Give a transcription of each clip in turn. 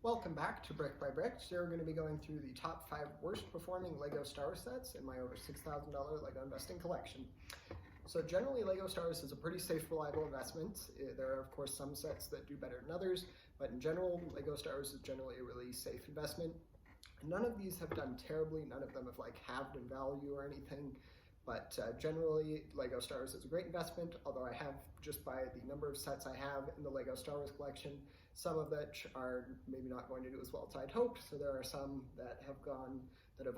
Welcome back to Brick by Brick. Today we're going to be going through the top 5 worst performing LEGO Star Wars sets in my over $6,000 LEGO investing collection. So generally LEGO Star Wars is a pretty safe, reliable investment. There are of course some sets that do better than others, but in general LEGO Star Wars is generally a really safe investment. None of these have done terribly, none of them have halved in value or anything, but generally LEGO Star Wars is a great investment, although I have, just by the number of sets I have in the LEGO Star Wars collection, some of which are maybe not going to do as well as I'd hoped. So there are some that have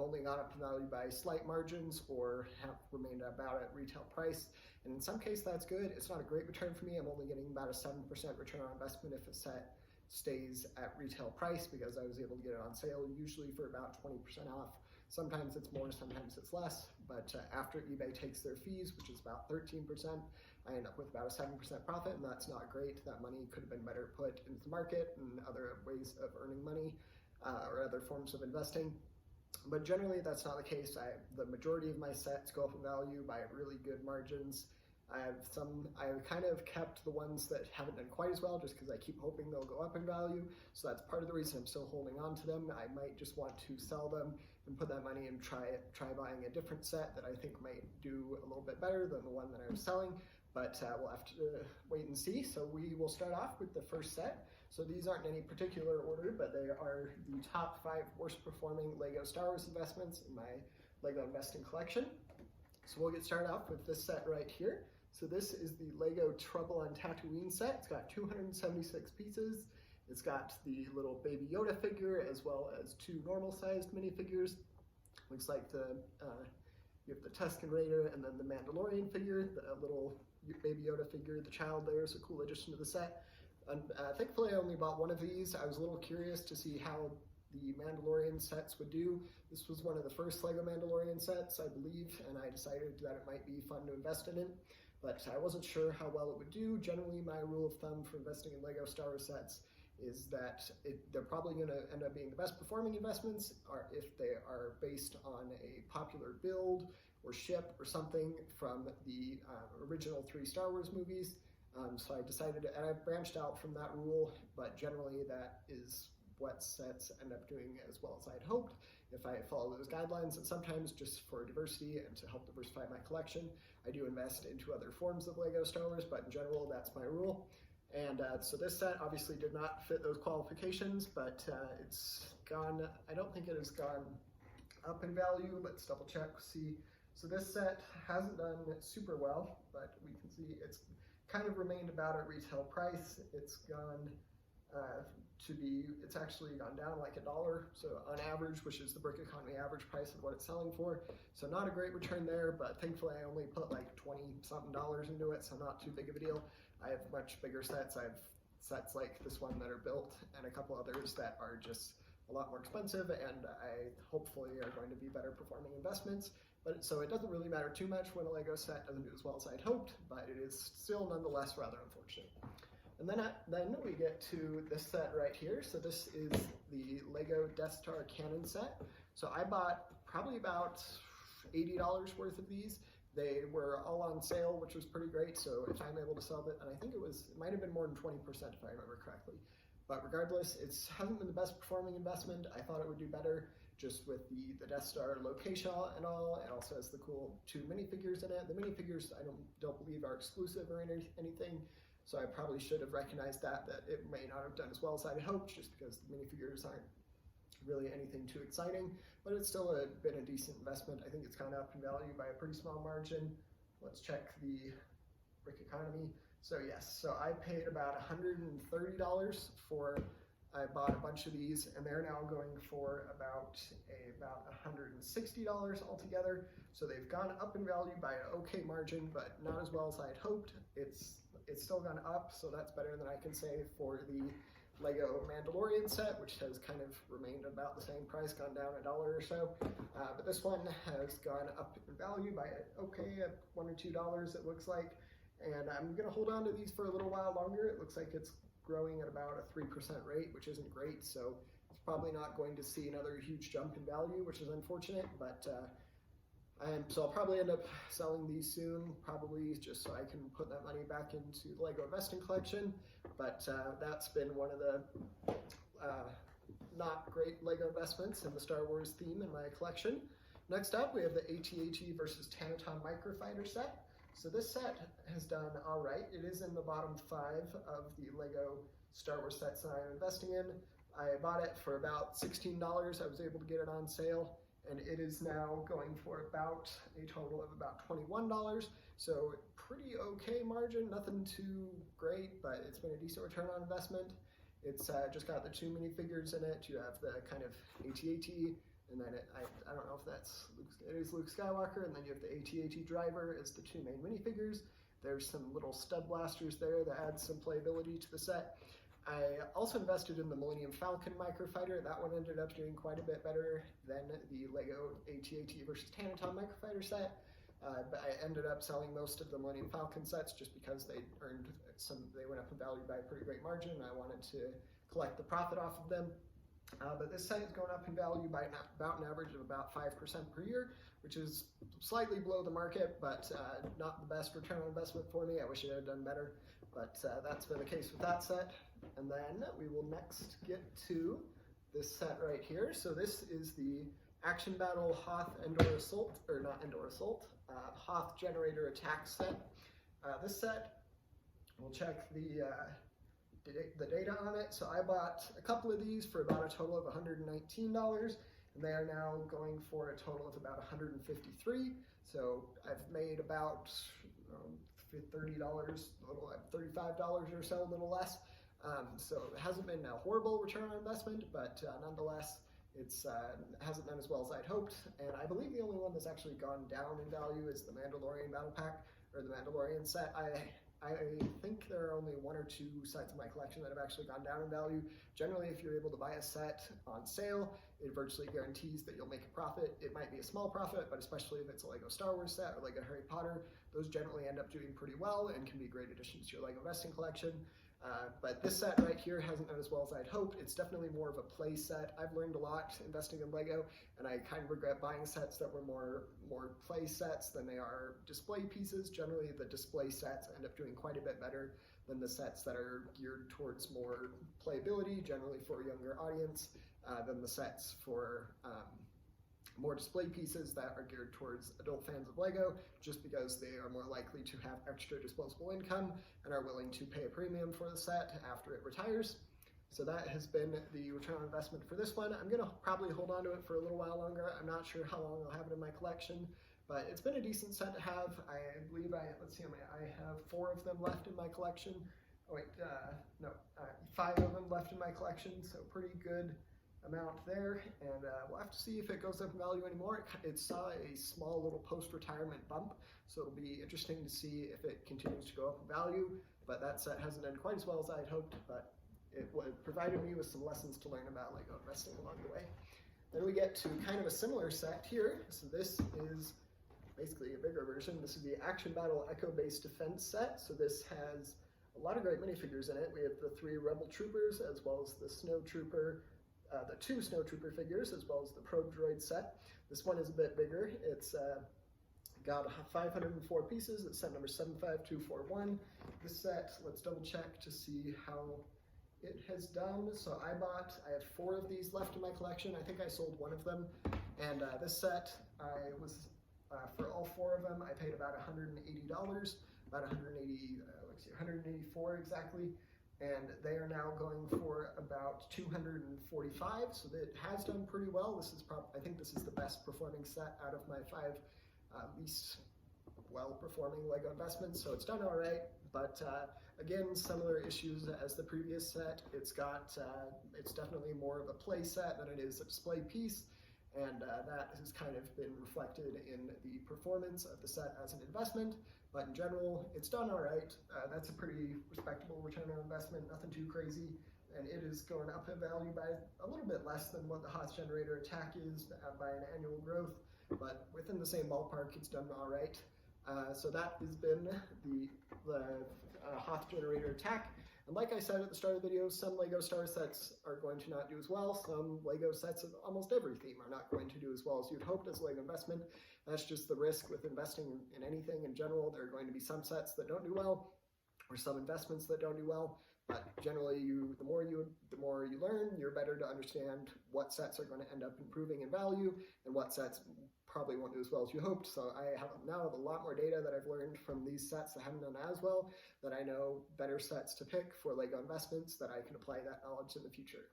only gone up in value by slight margins or have remained about at retail price. And in some cases that's good. It's not a great return for me. I'm only getting about a 7% return on investment if a set stays at retail price because I was able to get it on sale, usually for about 20% off. Sometimes it's more, sometimes it's less, but after eBay takes their fees, which is about 13%, I end up with about a 7% profit, and that's not great. That money could have been better put into the market and other ways of earning money or other forms of investing. But generally that's not the case. The majority of my sets go up in value by really good margins. I've kind of kept the ones that haven't done quite as well just because I keep hoping they'll go up in value. So that's part of the reason I'm still holding on to them. I might just want to sell them and put that money and try buying a different set that I think might do a little bit better than the one that I was selling. But we'll have to wait and see. So we will start off with the first set. So these aren't in any particular order, but they are the top 5 worst performing LEGO Star Wars investments in my LEGO investing collection. So we'll get started off with this set right here. So this is the LEGO Trouble on Tatooine set. It's got 276 pieces. It's got the little Baby Yoda figure as well as 2 normal sized minifigures. Looks like you have the Hoth Generator and then the Mandalorian figure, the little Baby Yoda figure. The child there is a cool addition to the set. Thankfully I only bought one of these. I was a little curious to see how the Mandalorian sets would do. This was one of the first LEGO Mandalorian sets, I believe, and I decided that it might be fun to invest in it, but I wasn't sure how well it would do. Generally, my rule of thumb for investing in LEGO Star Wars sets is that they're probably going to end up being the best performing investments if they are based on a popular build or ship or something from the original 3 Star Wars movies. So I decided, and I've branched out from that rule, but generally that is what sets end up doing as well as I'd hoped if I follow those guidelines. And sometimes just for diversity and to help diversify my collection, I do invest into other forms of LEGO Star Wars, but in general that's my rule. And so this set obviously did not fit those qualifications, but it's gone, I don't think it has gone up in value. Let's double check, see. So this set hasn't done super well, but we can see it's kind of remained about at retail price. It's gone it's actually gone down like $1, so on average, which is the brick economy average price of what it's selling for. So not a great return there, but thankfully I only put like 20-something dollars into it, so not too big of a deal. I have much bigger sets. I have sets like this one that are built and a couple others that are just a lot more expensive, and I hopefully are going to be better performing investments. But so it doesn't really matter too much when a LEGO set doesn't do as well as I'd hoped, but it is still nonetheless rather unfortunate. And then we get to this set right here. So this is the LEGO Death Star cannon set. So I bought probably about $80 worth of these. They were all on sale, which was pretty great. So if I'm able to sell it, and I think it might have been more than 20% if I remember correctly. But regardless, it hasn't been the best performing investment. I thought it would do better just with the Death Star location and all. It also has the cool 2 minifigures in it. The minifigures I don't believe are exclusive or anything. So I probably should have recognized that it may not have done as well as I'd hoped, just because the minifigures aren't really anything too exciting, but it's still been a decent investment. I think it's gone up in value by a pretty small margin. Let's check the brick economy. So yes, so I paid about $130 I bought a bunch of these, and they're now going for about $160 altogether. So they've gone up in value by an okay margin, but not as well as I'd hoped. It's still gone up, so that's better than I can say for the LEGO Mandalorian set, which has kind of remained about the same price, gone down $1 or so. But this one has gone up in value by $1 or $2 it looks like. And I'm gonna hold on to these for a little while longer. It looks like it's growing at about a 3% rate, which isn't great. So it's probably not going to see another huge jump in value, which is unfortunate, but so I'll probably end up selling these soon, probably just so I can put that money back into the LEGO investing collection. But that's been one of the not great Lego investments in the Star Wars theme in my collection. Next up, we have the AT-AT versus Tauntaun Microfighter set. So this set has done all right. It is in the bottom 5 of the Lego Star Wars sets that I'm investing in. I bought it for about $16. I was able to get it on sale, and it is now going for about a total of about $21. So pretty okay margin, nothing too great, but it's been a decent return on investment. It's just got the 2 minifigures in it. You have the kind of AT-AT, and then I don't know if that's it is Luke Skywalker, and then you have the AT-AT driver as the 2 main minifigures. There's some little stud blasters there that add some playability to the set. I also invested in the Millennium Falcon Microfighter. That one ended up doing quite a bit better than the Lego AT-AT versus Tauntaun Microfighter set. But I ended up selling most of the Millennium Falcon sets just because they went up in value by a pretty great margin. I wanted to collect the profit off of them. But this set is going up in value by about an average of about 5% per year, which is slightly below the market, but not the best return on investment for me. I wish it had done better, but that's been the case with that set. And then we will next get to this set right here. So this is the Action Battle Hoth Hoth Generator Attack set. This set, we'll check the data on it. So I bought a couple of these for about a total of $119, and they are now going for a total of about $153. So I've made about $30, $35 or so, a little less. So it hasn't been a horrible return on investment, but nonetheless, it hasn't done as well as I'd hoped. And I believe the only one that's actually gone down in value is the Mandalorian Battle Pack, or the Mandalorian set. I think there are only 1 or 2 sets in my collection that have actually gone down in value. Generally, if you're able to buy a set on sale, it virtually guarantees that you'll make a profit. It might be a small profit, but especially if it's a Lego Star Wars set or Lego Harry Potter, those generally end up doing pretty well and can be great additions to your Lego investing collection. But this set right here hasn't done as well as I'd hoped. It's definitely more of a play set. I've learned a lot investing in Lego, and I kind of regret buying sets that were more play sets than they are display pieces. Generally, the display sets end up doing quite a bit better than the sets that are geared towards more playability, generally for a younger audience, than the sets for more display pieces that are geared towards adult fans of Lego, just because they are more likely to have extra disposable income and are willing to pay a premium for the set after it retires. So that has been the return on investment for this one. I'm gonna probably hold on to it for a little while longer. I'm not sure how long I'll have it in my collection, but it's been a decent set to have. I believe let's see how many, I have 4 of them left in my collection. Oh wait, 5 of them left in my collection, so pretty good amount there, and we'll have to see if it goes up in value anymore. It saw a small little post-retirement bump, so it'll be interesting to see if it continues to go up in value, but that set hasn't done quite as well as I'd hoped, but it provided me with some lessons to learn about Lego investing along the way. Then we get to kind of a similar set here. So this is basically a bigger version. This is the Action Battle Echo-Based Defense set. So this has a lot of great minifigures in it. We have the 3 Rebel Troopers, as well as the Snow Trooper, the 2 Snow Trooper figures, as well as the Probe Droid set. This one is a bit bigger. It's got 504 pieces. It's set number 75241. This set, let's double check to see how it has done. So I have 4 of these left in my collection. I think I sold 1 of them. And this set, for all 4 of them, I paid about $180, about 184 exactly. And they are now going for about $245, so it has done pretty well. I think this is the best performing set out of my 5 least well-performing Lego investments, so it's done all right. But again, similar issues as the previous set. It's definitely more of a play set than it is a display piece, and that has kind of been reflected in the performance of the set as an investment. But in general, it's done all right. That's a pretty respectable return on investment, nothing too crazy. And it is going up in value by a little bit less than what the Hoth Generator Attack is by an annual growth, but within the same ballpark, it's done all right. So that has been the Hoth Generator Attack. And like I said at the start of the video, some Lego Star sets are going to not do as well. Some Lego sets of almost every theme are not going to do as well as you'd hoped as a Lego investment. That's just the risk with investing in anything in general. There are going to be some sets that don't do well, or some investments that don't do well. Generally, the more you learn, you're better to understand what sets are going to end up improving in value and what sets probably won't do as well as you hoped. So I now have a lot more data that I've learned from these sets that haven't done as well, that I know better sets to pick for LEGO investments, that I can apply that knowledge in the future.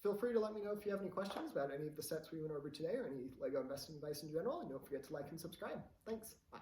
Feel free to let me know if you have any questions about any of the sets we went over today or any LEGO investing advice in general, and don't forget to like and subscribe. Thanks. Bye.